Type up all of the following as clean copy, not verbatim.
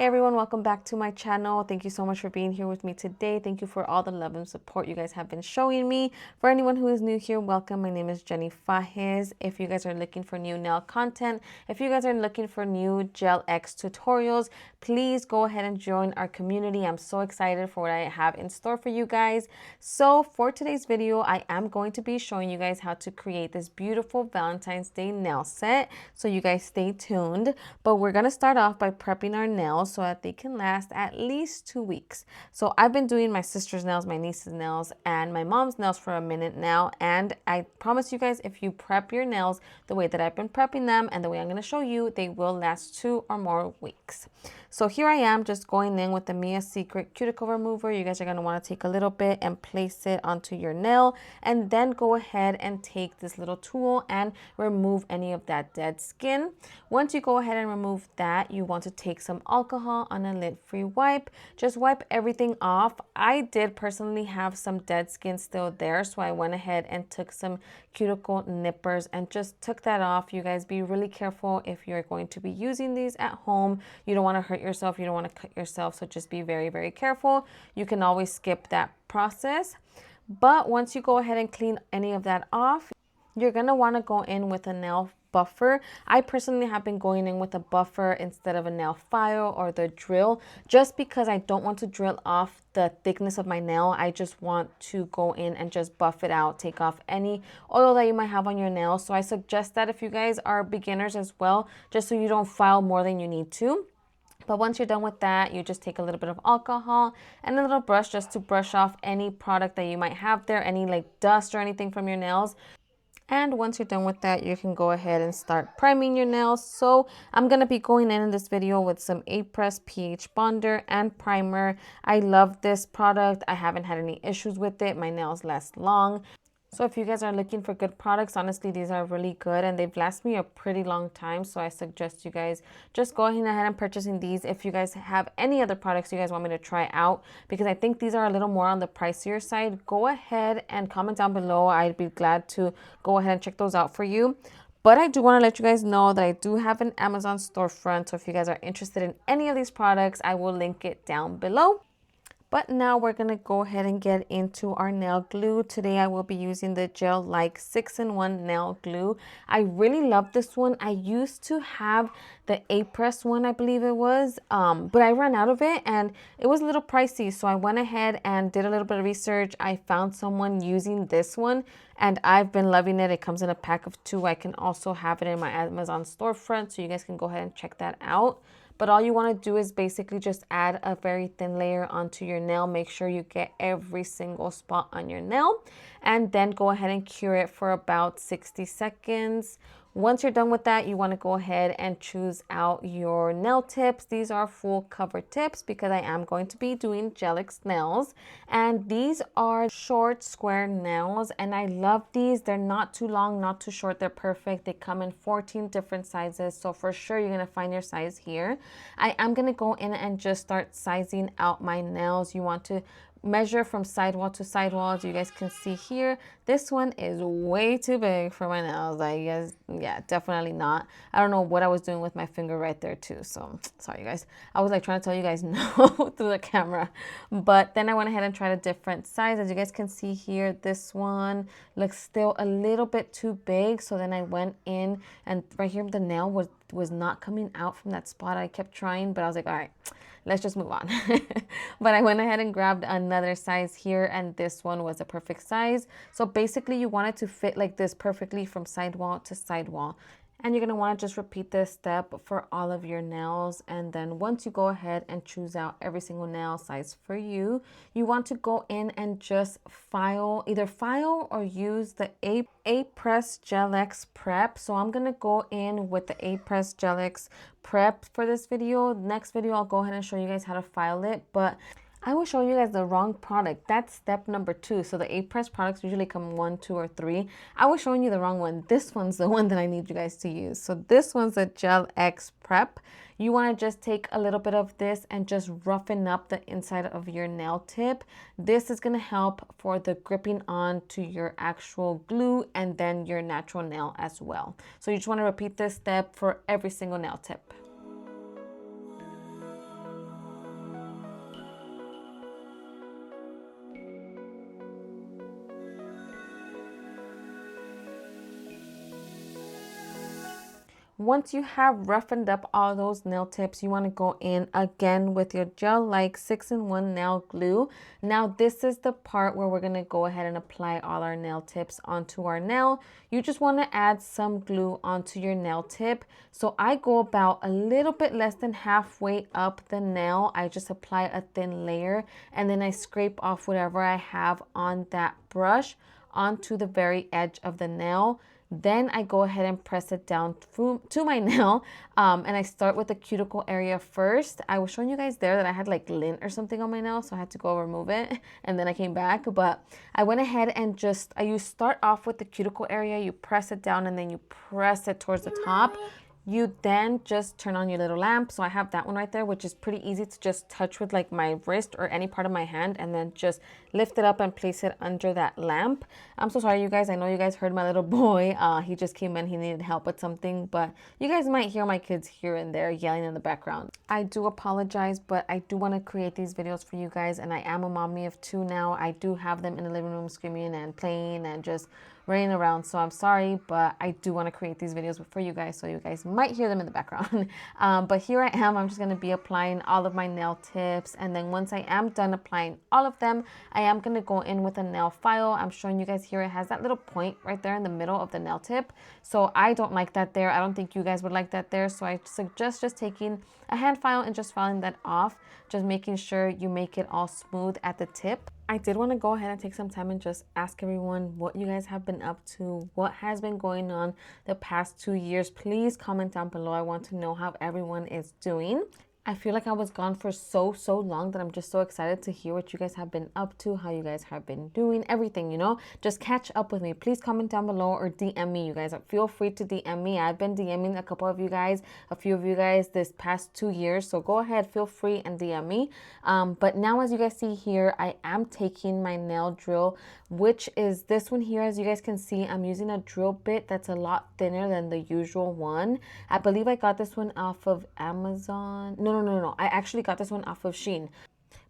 Hey everyone, welcome back to my channel. Thank you so much for being here with me today. Thank you for all the love and support you guys have been showing me. For anyone who is new here, welcome. My name is Jenny Fajes. If you guys are looking for new nail content, if you guys are looking for new Gel X tutorials, please go ahead and join our community. I'm so excited for what I have in store for you guys. So for today's video, I am going to be showing you guys how to create this beautiful Valentine's Day nail set. So you guys stay tuned. But we're going to start off by prepping our nails so that they can last at least 2 weeks. So I've been doing my sister's nails, my niece's nails, and my mom's nails for a minute now. And I promise you guys, if you prep your nails the way that I've been prepping them and the way I'm going to show you, they will last 2 or more weeks. So here I am just going in with the Mia Secret cuticle remover. You guys are going to want to take a little bit and place it onto your nail, and then go ahead and take this little tool and remove any of that dead skin. Once you go ahead and remove that, you want to take some alcohol on a lid-free wipe. Just wipe everything off. I did personally have some dead skin still there, so I went ahead and took some cuticle nippers and just took that off. You guys be really careful if you're going to be using these at home. You don't want to hurt yourself, you don't want to cut yourself, so just be very, very careful. You can always skip that process. But once you go ahead and clean any of that off, you're going to want to go in with a nail buffer. I personally have been going in with a buffer instead of a nail file or the drill, just because I don't want to drill off the thickness of my nail. I just want to go in and just buff it out, take off any oil that you might have on your nail. So I suggest that if you guys are beginners as well, just so you don't file more than you need to. But once you're done with that, you just take a little bit of alcohol and a little brush just to brush off any product that you might have there, any like dust or anything from your nails. And once you're done with that, you can go ahead and start priming your nails. So I'm going to be going in this video with some A-Press pH bonder and primer. I love this product. I haven't had any issues with it. My nails last long. So if you guys are looking for good products, honestly, these are really good and they've lasted me a pretty long time. So I suggest you guys just go ahead and purchasing these. If you guys have any other products you guys want me to try out, because I think these are a little more on the pricier side, go ahead and comment down below. I'd be glad to go ahead and check those out for you. But I do want to let you guys know that I do have an Amazon storefront. So if you guys are interested in any of these products, I will link it down below. But now we're going to go ahead and get into our nail glue. Today I will be using the Gel Like 6-in-1 nail glue. I really love this one. I used to have the A-Press one, I believe it was, but I ran out of it and it was a little pricey. So I went ahead and did a little bit of research. I found someone using this one and I've been loving it. It comes in a pack of 2. I can also have it in my Amazon storefront, so you guys can go ahead and check that out. But all you want to do is basically just add a very thin layer onto your nail. Make sure you get every single spot on your nail. And then go ahead and cure it for about 60 seconds. Once you're done with that, you want to go ahead and choose out your nail tips. These are full cover tips because I am going to be doing Gel X nails. And these are short square nails. And I love these. They're not too long, not too short. They're perfect. They come in 14 different sizes. So for sure, you're going to find your size here. I am going to go in and just start sizing out my nails. You want to measure from sidewall to sidewall. As you guys can see here, this one is way too big for my nails. I guess, yeah, definitely not. I don't know what I was doing with my finger right there too, so sorry you guys. I was like trying to tell you guys no through the camera, but then I went ahead and tried a different size. As you guys can see here, this one looks still a little bit too big, so then I went in and right here the nail was not coming out from that spot. I kept trying, but I was like, all right, let's just move on. But I went ahead and grabbed another size here, and this one was a perfect size. So basically you want it to fit like this perfectly from sidewall to sidewall. And you're going to want to just repeat this step for all of your nails. And then once you go ahead and choose out every single nail size for you, you want to go in and just file, either file or use the A-Press Gel X Prep. So I'm going to go in with the A-Press Gel X Prep for this video. Next video, I'll go ahead and show you guys how to file it. But I will show you guys the wrong product. That's step number 2. So the A-Press products usually come 1, 2, or 3. I was showing you the wrong one. This one's the one that I need you guys to use. So this one's a Gel X Prep. You want to just take a little bit of this and just roughen up the inside of your nail tip. This is going to help for the gripping on to your actual glue and then your natural nail as well. So you just want to repeat this step for every single nail tip. Once you have roughened up all those nail tips, you want to go in again with your gel-like 6-in-1 nail glue. Now this is the part where we're going to go ahead and apply all our nail tips onto our nail. You just want to add some glue onto your nail tip. So I go about a little bit less than halfway up the nail. I just apply a thin layer and then I scrape off whatever I have on that brush onto the very edge of the nail. Then I go ahead and press it down to my nail, and I start with the cuticle area first. I was showing you guys there that I had like lint or something on my nail, so I had to go remove it, and then I came back. But I went ahead and you start off with the cuticle area, you press it down, and then you press it towards the top. You then just turn on your little lamp. So I have that one right there, which is pretty easy to just touch with like my wrist or any part of my hand, and then just lift it up and place it under that lamp. I'm so sorry, you guys. I know you guys heard my little boy. He just came in. He needed help with something, but you guys might hear my kids here and there yelling in the background. I do apologize, but I do want to create these videos for you guys, and I am a mommy of 2 now. I do have them in the living room screaming and playing and just running around, so I'm sorry, but I do want to create these videos for you guys, so you guys might hear them in the background. But here I am. I'm just going to be applying all of my nail tips, and then once I am done applying all of them, I am going to go in with a nail file. I'm showing you guys here, it has that little point right there in the middle of the nail tip, so I don't like that there. I don't think you guys would like that there, so I suggest just taking a hand file and just filing that off, just making sure you make it all smooth at the tip. I did want to go ahead and take some time and just ask everyone what you guys have been up to, what has been going on the past 2 years. Please comment down below. I want to know how everyone is doing. I feel like I was gone for so long that I'm just so excited to hear what you guys have been up to, how you guys have been doing, everything, you know. Just catch up with me. Please comment down below or DM me, you guys. Feel free to DM me. I've been DMing a couple of you guys, a few of you guys this past 2 years. So go ahead, feel free and DM me. But now, as you guys see here, I am taking my nail drill, which is this one here. As you guys can see, I'm using a drill bit that's a lot thinner than the usual one. I believe I got this one off of Amazon. No. I actually got this one off of Shein.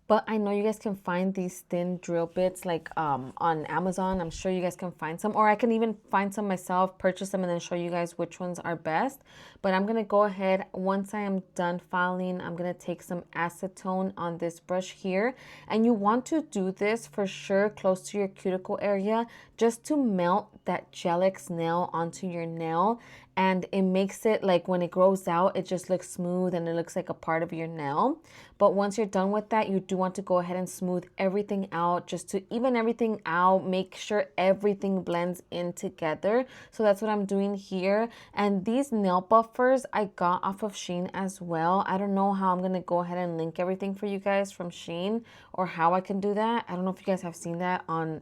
But I know you guys can find these thin drill bits like on Amazon. I'm sure you guys can find some, or I can even find some myself, purchase them, and then show you guys which ones are best. But I'm going to go ahead, once I am done filing, I'm going to take some acetone on this brush here. And you want to do this for sure close to your cuticle area, just to melt that gel-X nail onto your nail. And it makes it like when it grows out, it just looks smooth and it looks like a part of your nail. But once you're done with that, you do want to go ahead and smooth everything out, just to even everything out, make sure everything blends in together. So that's what I'm doing here. And these nail buffers I got off of Shein as well. I don't know how I'm going to go ahead and link everything for you guys from Shein, or how I can do that. I don't know if you guys have seen that on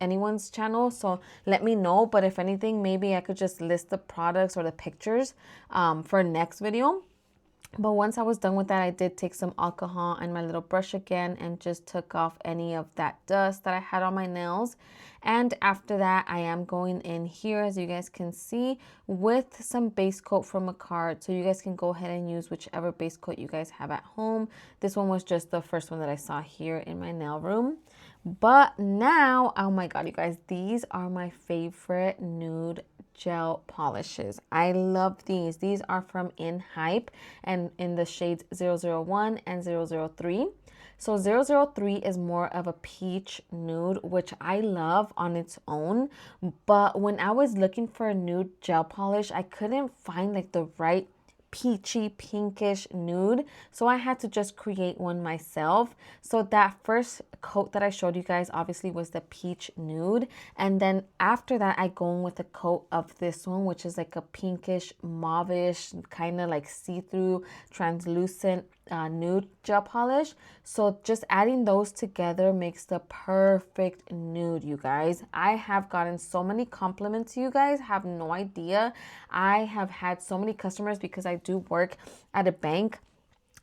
anyone's channel, so let me know. But if anything, maybe I could just list the products or the pictures for next video. But once I was done with that, I did take some alcohol and my little brush again and just took off any of that dust that I had on my nails. And after that, I am going in here, as you guys can see, with some base coat from a card. So you guys can go ahead and use whichever base coat you guys have at home. This one was just the first one that I saw here in my nail room. But now, oh my god, you guys, these are my favorite nude gel polishes. I love these. These are from In Hype and in the shades 001 and 003. So 003 is more of a peach nude, which I love on its own. But when I was looking for a nude gel polish, I couldn't find like the right peachy pinkish nude, so I had to just create one myself. So that first coat that I showed you guys obviously was the peach nude, and then after that I go in with a coat of this one, which is like a pinkish mauvish kind of like see-through translucent nude gel polish. So just adding those together makes the perfect nude, you guys. I have gotten so many compliments, you guys have no idea. I have had so many customers, because I do work at a bank.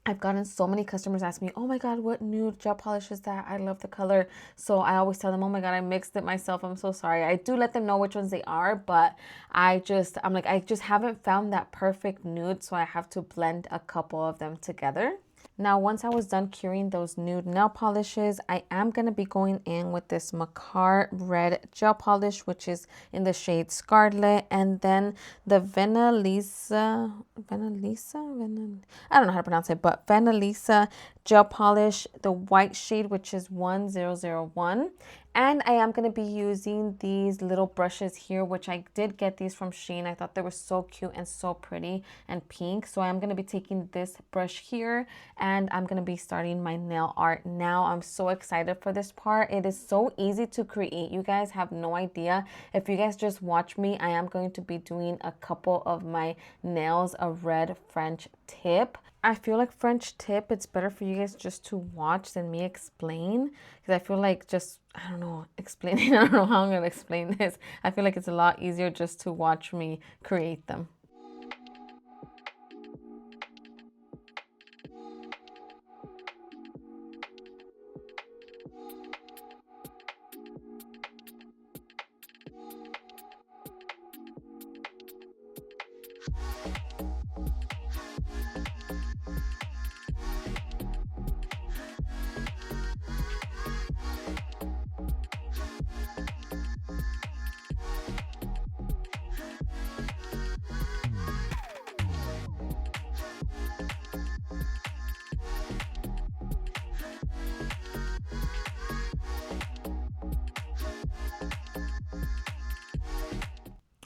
I've gotten so many customers ask me, oh my god, what nude gel polish is that? I love the color. So I always tell them, oh my god, I mixed it myself, I'm so sorry. I do let them know which ones they are, but I just haven't found that perfect nude, so I have to blend a couple of them together. Now, once I was done curing those nude nail polishes, I am going to be going in with this Macar Red Gel Polish, which is in the shade Scarlet, and then the Venalisa, I don't know how to pronounce it, but Venalisa Gel Polish, the white shade, which is 1001. And I am going to be using these little brushes here, which I did get these from Shein. I thought they were so cute and so pretty and pink. So I am going to be taking this brush here and I'm going to be starting my nail art now. I'm so excited for this part. It is so easy to create. You guys have no idea. If you guys just watch me, I am going to be doing a couple of my nails a red French tip. I feel like French tip, it's better for you guys just to watch than me explain, because I feel like just, I don't know, explaining, I don't know how I'm going to explain this. I feel like it's a lot easier just to watch me create them.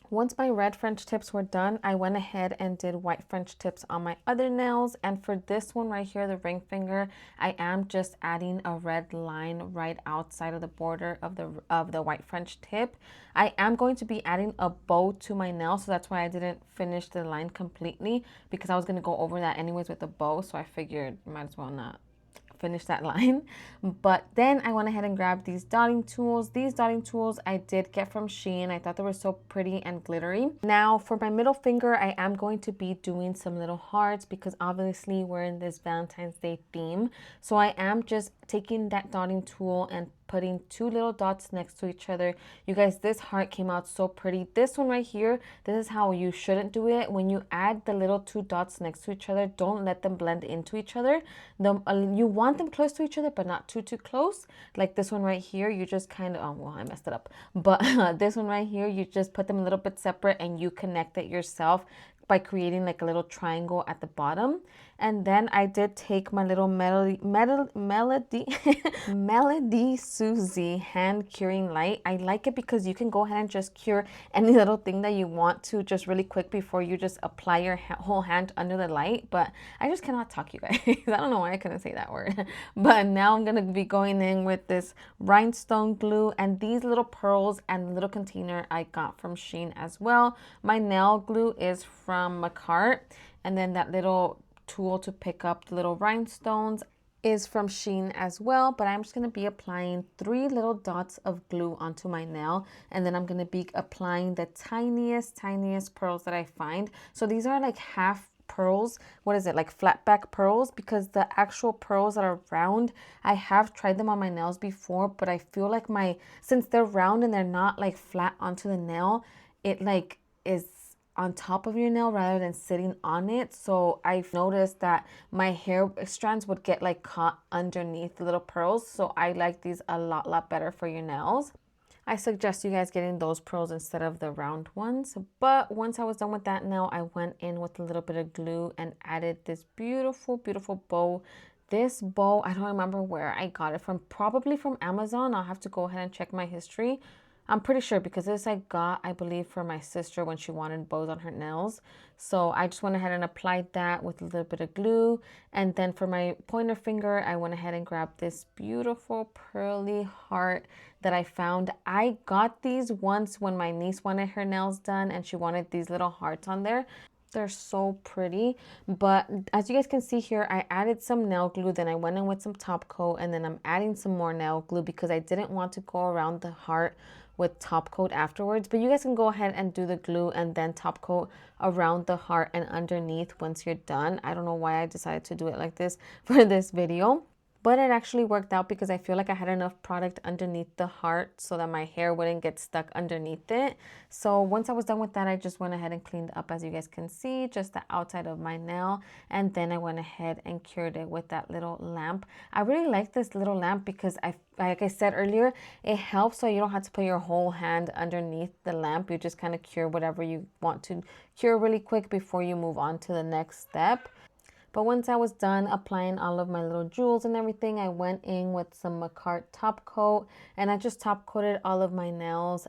Once my red French tips were done, I went ahead and did white French tips on my other nails. And for this one right here, the ring finger, I am just adding a red line right outside of the border of the white French tip. I am going to be adding a bow to my nail, so that's why I didn't finish the line completely, because I was going to go over that anyways with the bow, so I figured might as well not finish that line. But then I went ahead and grabbed these dotting tools. These dotting tools I did get from Shein. I thought they were so pretty and glittery. Now for my middle finger, I am going to be doing some little hearts because obviously we're in this Valentine's Day theme. So I am just taking that dotting tool and putting two little dots next to each other. You guys, this heart came out so pretty. This one right here, this is how you shouldn't do it. When you add the little two dots next to each other, don't let them blend into each other. You want them close to each other, but not too close. Like this one right here, you just kind of, oh, well, I messed it up. But this one right here, you just put them a little bit separate and you connect it yourself by creating like a little triangle at the bottom. And then I did take my little Melody Susie hand curing light. I like it because you can go ahead and just cure any little thing that you want to just really quick before you just apply your whole hand under the light. But I just cannot talk, you guys. I don't know why I couldn't say that word. But now I'm going to be going in with this rhinestone glue and these little pearls and little container I got from Shein as well. My nail glue is from Macar, and then that little tool to pick up the little rhinestones is from Shein as well. But I'm just going to be applying 3 little dots of glue onto my nail, and then I'm going to be applying the tiniest pearls that I find. So these are like half pearls, what is it, like flat back pearls, because the actual pearls that are round, I have tried them on my nails before, but I feel like since they're round and they're not like flat onto the nail, it like is on top of your nail rather than sitting on it. So I've noticed that my hair strands would get like caught underneath the little pearls. So I like these a lot better for your nails. I suggest you guys getting those pearls instead of the round ones. But once I was done with that nail, I went in with a little bit of glue and added this beautiful bow. This bow, I don't remember where I got it from, probably from Amazon. I'll have to go ahead and check my history. I'm pretty sure because this I got, I believe, for my sister when she wanted bows on her nails. So I just went ahead and applied that with a little bit of glue. And then for my pointer finger, I went ahead and grabbed this beautiful pearly heart that I found. I got these once when my niece wanted her nails done and she wanted these little hearts on there. They're so pretty. But as you guys can see here, I added some nail glue, then I went in with some top coat, and then I'm adding some more nail glue because I didn't want to go around the heart with top coat afterwards. But you guys can go ahead and do the glue and then top coat around the heart and underneath once you're done. I don't know why I decided to do it like this for this video. but it actually worked out because I feel like I had enough product underneath the heart so that my hair wouldn't get stuck underneath it. So once I was done with that, I just went ahead and cleaned up, as you guys can see, just the outside of my nail, and then I went ahead and cured it with that little lamp. I really like this little lamp because like I said earlier, it helps so you don't have to put your whole hand underneath the lamp. You just kind of cure whatever you want to cure really quick before you move on to the next step. But once I was done applying all of my little jewels and everything, I went in with some Macart top coat, and I just top coated all of my nails.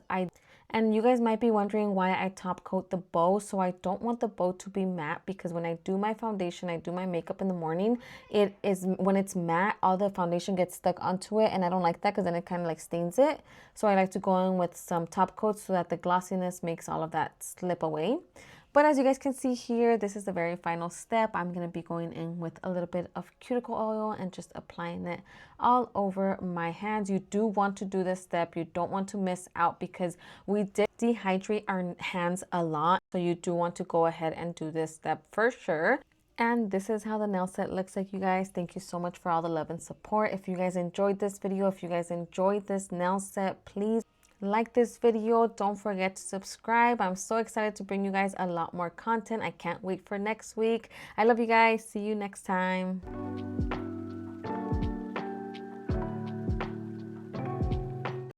And you guys might be wondering why I top coat the bow. So I don't want the bow to be matte, because when I do my foundation, I do my makeup in the morning, when it's matte, all the foundation gets stuck onto it, and I don't like that because then it kind of like stains it. So I like to go in with some top coats so that the glossiness makes all of that slip away. But as you guys can see here, this is the very final step. I'm going to be going in with a little bit of cuticle oil and just applying it all over my hands. You do want to do this step. You don't want to miss out because we did dehydrate our hands a lot. So you do want to go ahead and do this step for sure. And this is how the nail set looks like, you guys. Thank you so much for all the love and support. If you guys enjoyed this video, if you guys enjoyed this nail set, please like this video. Don't forget to subscribe. I'm so excited to bring you guys a lot more content. I can't wait for next week. I love you guys. See you next time.